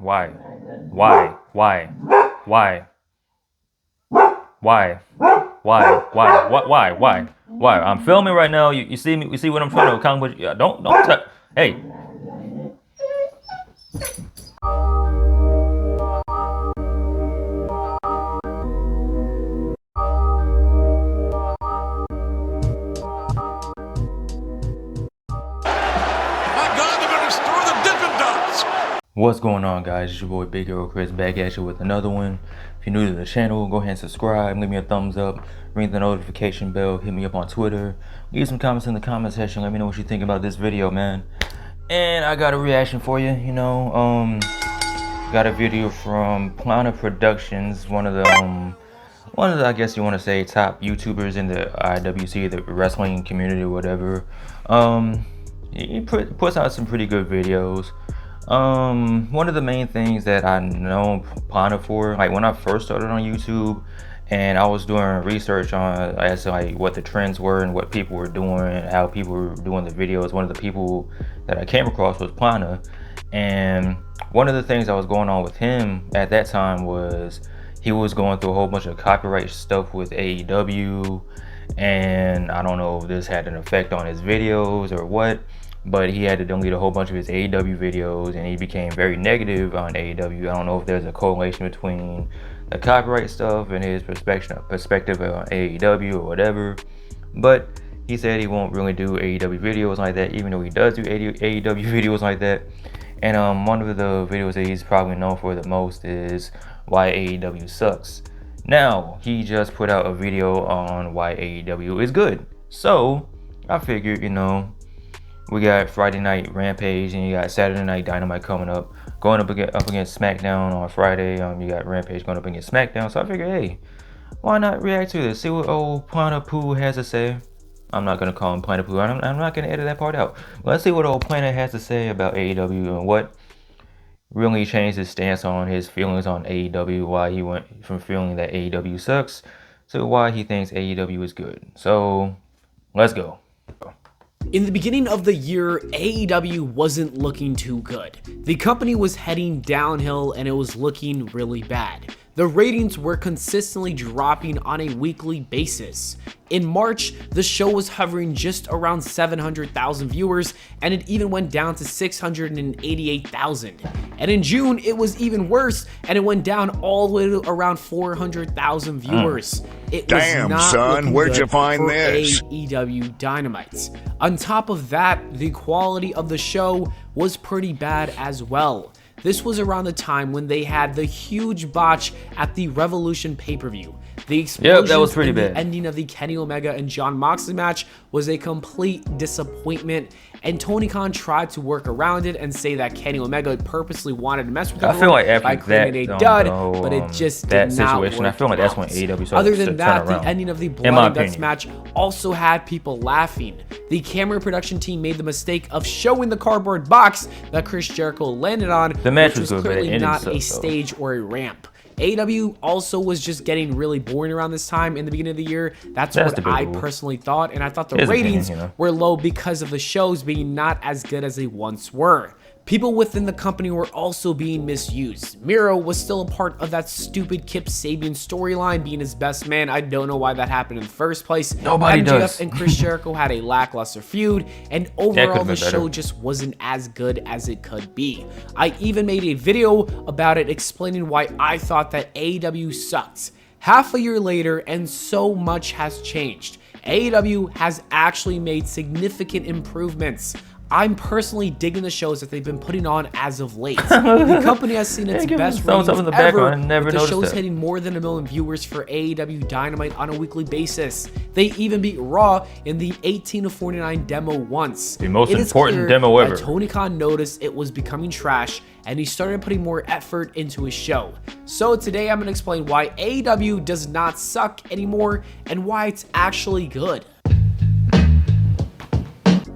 Why? Why? Why? Why? Why? Why? Why? Why? I'm filming right now. You see me? You see what I'm trying to accomplish? Don't touch. Hey. What's going on, guys? It's your boy Big Hero Chris back at you with another one. If you're new to the channel, go ahead and subscribe, leave me a thumbs up, ring the notification bell, hit me up on Twitter, leave some comments in the comment section, let me know what you think about this video, man. And I got a reaction for you, got a video from Pllana Productions, one of the I guess you want to say top YouTubers in the IWC, the wrestling community or whatever. He puts out some pretty good videos. One of the main things that I know Pllana for, like when I first started on YouTube and I was doing research on as to like what the trends were and what people were doing, how people were doing the videos, one of the people that I came across was Pllana. And one of the things that was going on with him at that time was he was going through a whole bunch of copyright stuff with AEW, and I don't know if this had an effect on his videos or what, but he had to delete a whole bunch of his AEW videos and he became very negative on AEW. I don't know if there's a correlation between the copyright stuff and his perspective on AEW or whatever, but he said he won't really do AEW videos like that, even though he does do AEW videos like that. And one of the videos that he's probably known for the most is why AEW sucks. Now, he just put out a video on why AEW is good. So I figured, we got Friday Night Rampage and you got Saturday Night Dynamite coming up, going up against SmackDown on Friday. You got Rampage going up against SmackDown. So I figured, hey, why not react to this? See what old Pllana Poo has to say. I'm not gonna call him Pllana Poo. I'm not gonna edit that part out. But let's see what old Pllana has to say about AEW and what really changed his stance on his feelings on AEW. Why he went from feeling that AEW sucks to why he thinks AEW is good. So let's go. In the beginning of the year, AEW wasn't looking too good. The company was heading downhill and it was looking really bad. The ratings were consistently dropping on a weekly basis. In March, the show was hovering just around 700,000 viewers, and it even went down to 688,000. And in June, it was even worse, and it went down all the way to around 400,000 viewers. It was Damn, not son, where'd you find this? AEW Dynamite. On top of that, the quality of the show was pretty bad as well. This was around the time when they had the huge botch at the Revolution pay-per-view. The explosion that was pretty bad. The ending of the Kenny Omega and Jon Moxley match was a complete disappointment, and Tony Khan tried to work around it and say that Kenny Omega purposely wanted to mess with I feel like after by creating a dud, but it just that did not situation, work I feel like that's out. when AEW started Other than to that, turn the around. ending of the Blood and Guts match also had people laughing. The camera production team made the mistake of showing the cardboard box that Chris Jericho landed on, The match which was was good, but it clearly ended not so, a stage or a ramp. AEW also was just getting really boring around this time in the beginning of the year. That's what I personally thought, and I thought the ratings were low because of the shows being not as good as they once were. People within the company were also being misused. Miro was still a part of that stupid Kip Sabian storyline, being his best man. I don't know why that happened in the first place. Nobody does. and Chris Jericho had a lackluster feud, and overall the show just wasn't as good as it could be. I even made a video about it explaining why I thought that AEW sucked. Half a year later, and so much has changed. AEW has actually made significant improvements. I'm personally digging the shows that they've been putting on as of late. The company has seen its best ratings ever, with the show's hitting more than 1 million viewers for AEW Dynamite on a weekly basis. They even beat Raw in the 18-49 demo once. The most important demo ever. Tony Khan noticed it was becoming trash, and he started putting more effort into his show. So today I'm going to explain why AEW does not suck anymore and why it's actually good.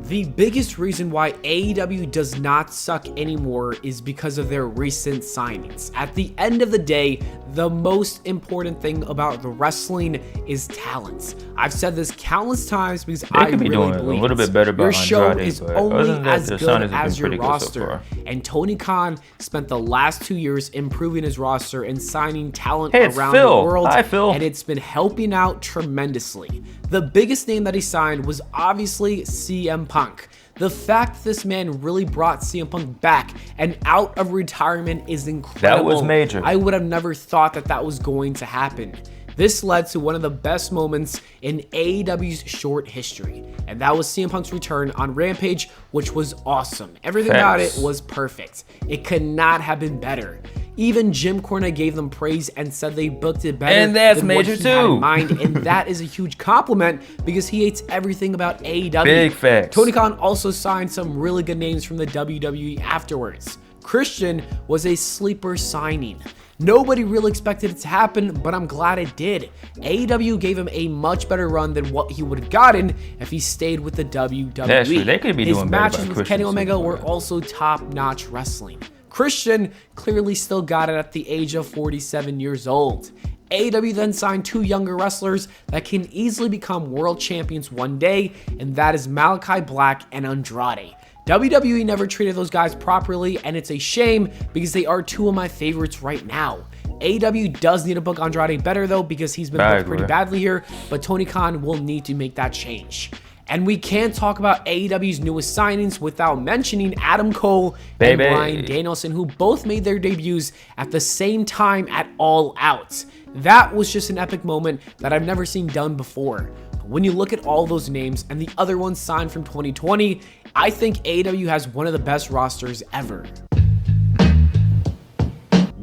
The biggest reason why AEW does not suck anymore is because of their recent signings. At the end of the day, the most important thing about the wrestling is talent. I've said this countless times because I really believe a little bit better. Your show Andrade, is only as good as your so roster. And Tony Khan spent the last 2 years improving his roster and signing talent around the world. Hi, Phil. And it's been helping out tremendously. The biggest name that he signed was obviously CM Punk. The fact this man really brought CM Punk back and out of retirement is incredible. That was major. I would have never thought that was going to happen. This led to one of the best moments in AEW's short history, and that was CM Punk's return on Rampage, which was awesome. Everything about it was perfect. It could not have been better. Even Jim Cornette gave them praise and said they booked it better and that's than major what he too. had in mind, and that is a huge compliment because he hates everything about AEW. Big facts. Tony Khan also signed some really good names from the WWE afterwards. Christian was a sleeper signing. Nobody really expected it to happen, but I'm glad it did. AEW gave him a much better run than what he would have gotten if he stayed with the WWE. That's true. They could be His doing better matches by with Christian Kenny Omega soon, were also top-notch wrestling. Christian clearly still got it at the age of 47 years old. AEW then signed 2 younger wrestlers that can easily become world champions one day, and that is Malachi Black and Andrade. WWE never treated those guys properly, and it's a shame because they are 2 of my favorites right now. AEW does need to book Andrade better though because he's been booked pretty badly here, but Tony Khan will need to make that change. And we can't talk about AEW's newest signings without mentioning Adam Cole and Bryan Danielson, who both made their debuts at the same time at All Out. That was just an epic moment that I've never seen done before. When you look at all those names and the other ones signed from 2020, I think AEW has one of the best rosters ever.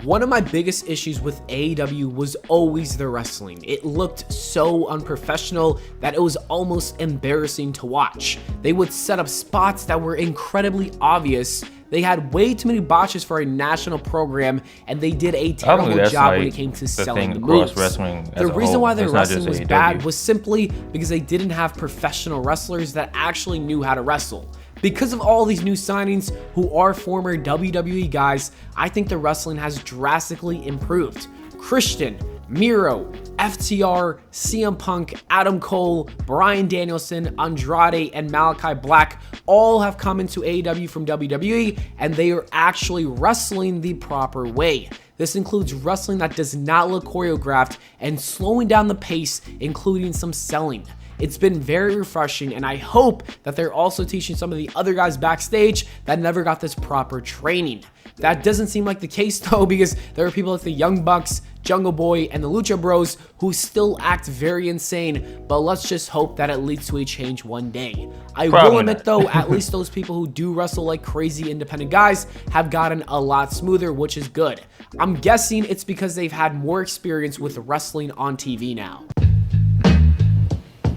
One of my biggest issues with AEW was always the wrestling. It looked so unprofessional that it was almost embarrassing to watch. They would set up spots that were incredibly obvious. They had way too many botches for a national program, and they did a terrible job when it came to selling the moves. The reason why their wrestling was bad was simply because they didn't have professional wrestlers that actually knew how to wrestle. Because of all these new signings who are former WWE guys, I think the wrestling has drastically improved. Christian, Miro, FTR, CM Punk, Adam Cole, Bryan Danielson, Andrade, and Malachi Black all have come into AEW from WWE, and they are actually wrestling the proper way. This includes wrestling that does not look choreographed and slowing down the pace, including some selling. It's been very refreshing, and I hope that they're also teaching some of the other guys backstage that never got this proper training. That doesn't seem like the case though, because there are people like the Young Bucks, Jungle Boy, and the Lucha Bros who still act very insane, but let's just hope that it leads to a change one day. I will admit though, at least those people who do wrestle like crazy independent guys have gotten a lot smoother, which is good. I'm guessing it's because they've had more experience with wrestling on TV now.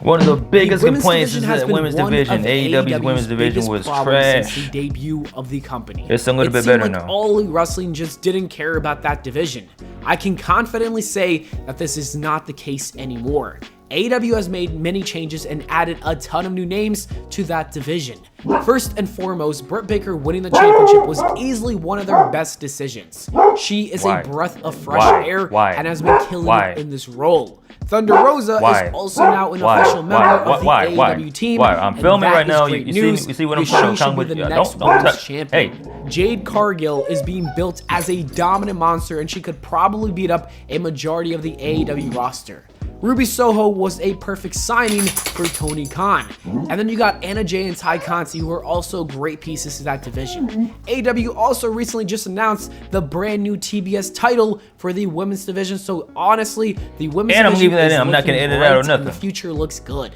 One of the biggest complaints is that women's division. AEW's women's division was trash. Since the debut of the company. It's a little bit better now. All Elite Wrestling just didn't care about that division. I can confidently say that this is not the case anymore. AEW has made many changes and added a ton of new names to that division. First and foremost, Britt Baker winning the championship was easily one of their best decisions. She is a breath of fresh air and has been killing it in this role. Thunder Rosa is also now an official member of the AEW team. I'm filming right now. You see what I'm saying? She should be the next women's champion. Hey. Jade Cargill is being built as a dominant monster, and she could probably beat up a majority of the AEW roster. Ruby Soho was a perfect signing for Tony Khan. And then you got Anna Jay and Ty Conti, who are also great pieces to that division. AEW also recently just announced the brand new TBS title for the women's division. So honestly, the women's division I'm leaving that in. I'm not going to edit it out or nothing. The future looks good.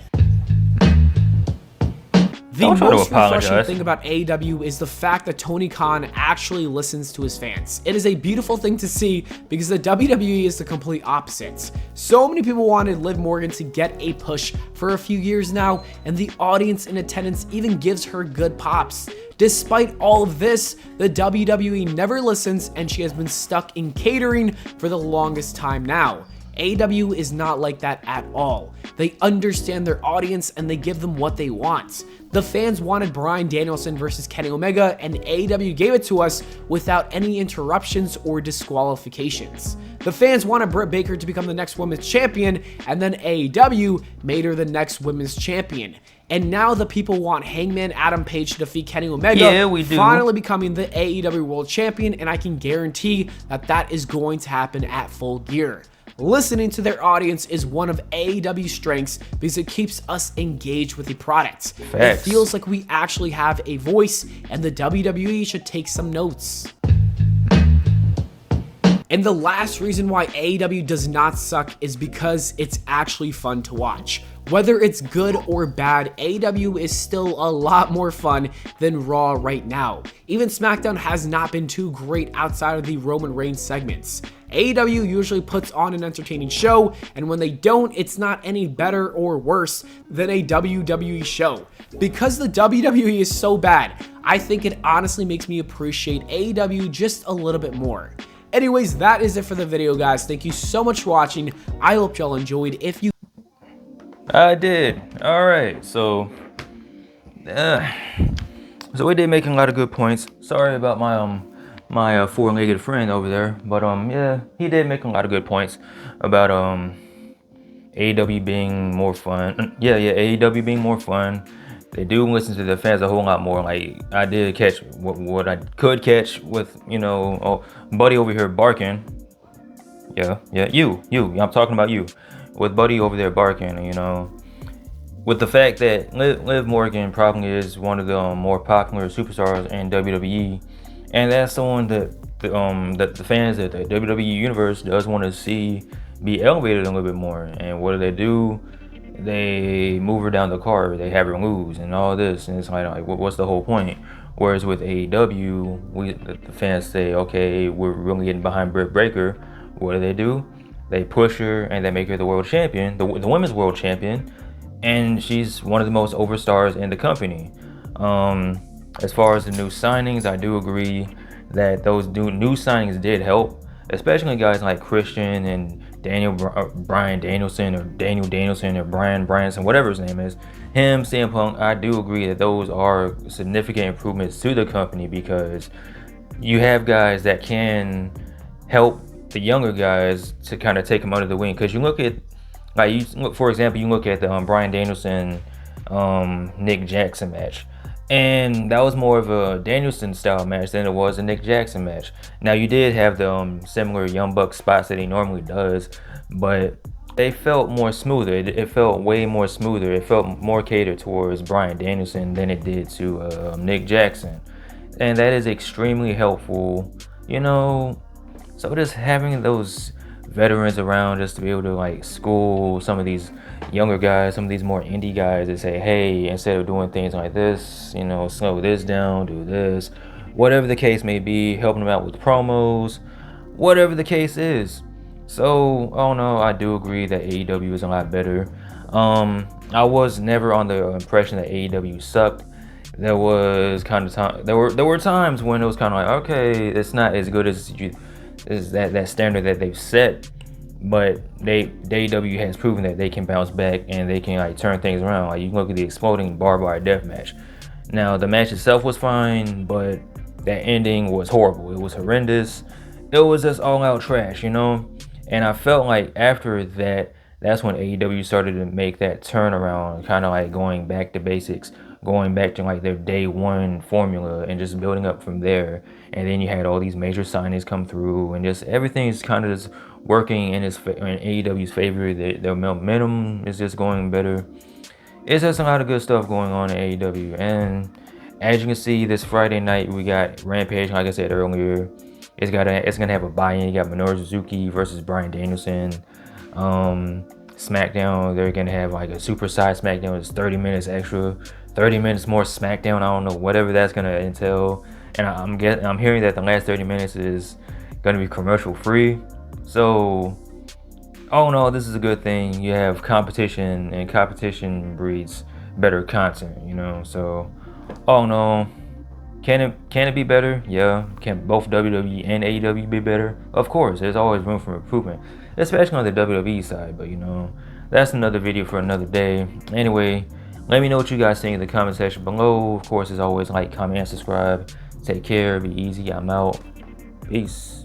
The most refreshing thing about AEW is the fact that Tony Khan actually listens to his fans. It is a beautiful thing to see because the WWE is the complete opposite. So many people wanted Liv Morgan to get a push for a few years now, and the audience in attendance even gives her good pops. Despite all of this, the WWE never listens, and she has been stuck in catering for the longest time now. AEW is not like that at all. They understand their audience and they give them what they want. The fans wanted Bryan Danielson versus Kenny Omega, and AEW gave it to us without any interruptions or disqualifications. The fans wanted Britt Baker to become the next women's champion, and then AEW made her the next women's champion. And now the people want Hangman Adam Page to defeat Kenny Omega, finally becoming the AEW World Champion, and I can guarantee that that is going to happen at Full Gear. Listening to their audience is one of AEW's strengths because it keeps us engaged with the product. It feels like we actually have a voice, and the WWE should take some notes. And the last reason why AEW does not suck is because it's actually fun to watch. Whether it's good or bad, AEW is still a lot more fun than Raw right now. Even SmackDown has not been too great outside of the Roman Reigns segments. AEW usually puts on an entertaining show, and when they don't, it's not any better or worse than a WWE show. Because the WWE is so bad, I think it honestly makes me appreciate AEW just a little bit more. Anyways, that is it for the video, guys. Thank you so much for watching. I hope y'all enjoyed. If you I did. All right. So we did making a lot of good points. Sorry about my four-legged friend over there, but yeah, he did make a lot of good points about AEW being more fun. Yeah, AEW being more fun. They do listen to the fans a whole lot more. Like, I did catch what I could catch with, Buddy over here barking. Yeah, you. I'm talking about you. With Buddy over there barking, with the fact that Liv Morgan probably is one of the more popular superstars in WWE, and that's someone that the fans at the WWE universe does want to see be elevated a little bit more. And what do? They move her down the card, they have her lose, and all this, and it's like what's the whole point? Whereas with AEW, the fans say, okay, we're really getting behind Britt Baker. What do? They push her and they make her the world champion, the women's world champion, and she's one of the most over stars in the company. As far as the new signings, I do agree that those new signings did help, especially guys like Christian and Bryan Danielson or Daniel Danielson or Brian Bryanson, whatever his name is. Him, CM Punk, I do agree that those are significant improvements to the company, because you have guys that can help the younger guys to kind of take them under the wing. Because you look at, for example, you look at the Bryan Danielson Nick Jackson match, and that was more of a Danielson style match than it was a Nick Jackson match. Now, you did have the similar Young Buck spots that he normally does, but they felt more smoother. It felt way more smoother. It felt more catered towards Bryan Danielson than it did to Nick Jackson. And that is extremely helpful, So just having those veterans around just to be able to school some of these younger guys, some of these more indie guys, and say, hey, instead of doing things like this, slow this down, do this, whatever the case may be, helping them out with promos, whatever the case is. So, I do agree that AEW is a lot better. I was never on the impression that AEW sucked. There was there were times when it was kind of like, okay, it's not as good as that standard that they've set, but AEW has proven that they can bounce back and they can turn things around. You can look at the exploding barbed wire death match. Now, the match itself was fine, but that ending was horrible. It was horrendous. It was just all out trash, And I felt like after that, that's when AEW started to make that turnaround, kind of going back to basics, going back to their day one formula and just building up from there. And then you had all these major signings come through, and just everything's kind of just working in AEW's favor. Their momentum is just going better. It's just a lot of good stuff going on in AEW. And as you can see, this Friday night we got Rampage. Like I said earlier, it's gonna have a buy-in. You got Minoru Suzuki versus Bryan Danielson. SmackDown, they're gonna have a supersized SmackDown. It's 30 minutes extra, 30 minutes more SmackDown. I don't know, whatever that's gonna entail. And I'm hearing that the last 30 minutes is gonna be commercial free. So, this is a good thing. You have competition, and competition breeds better content. So, can it be better? Yeah. Can both WWE and AEW be better? Of course. There's always room for improvement, especially on the WWE side. But that's another video for another day. Anyway, Let me know what you guys think in the comment section below. Of course, as always, like, comment, and subscribe. Take care. Be easy. I'm out. Peace.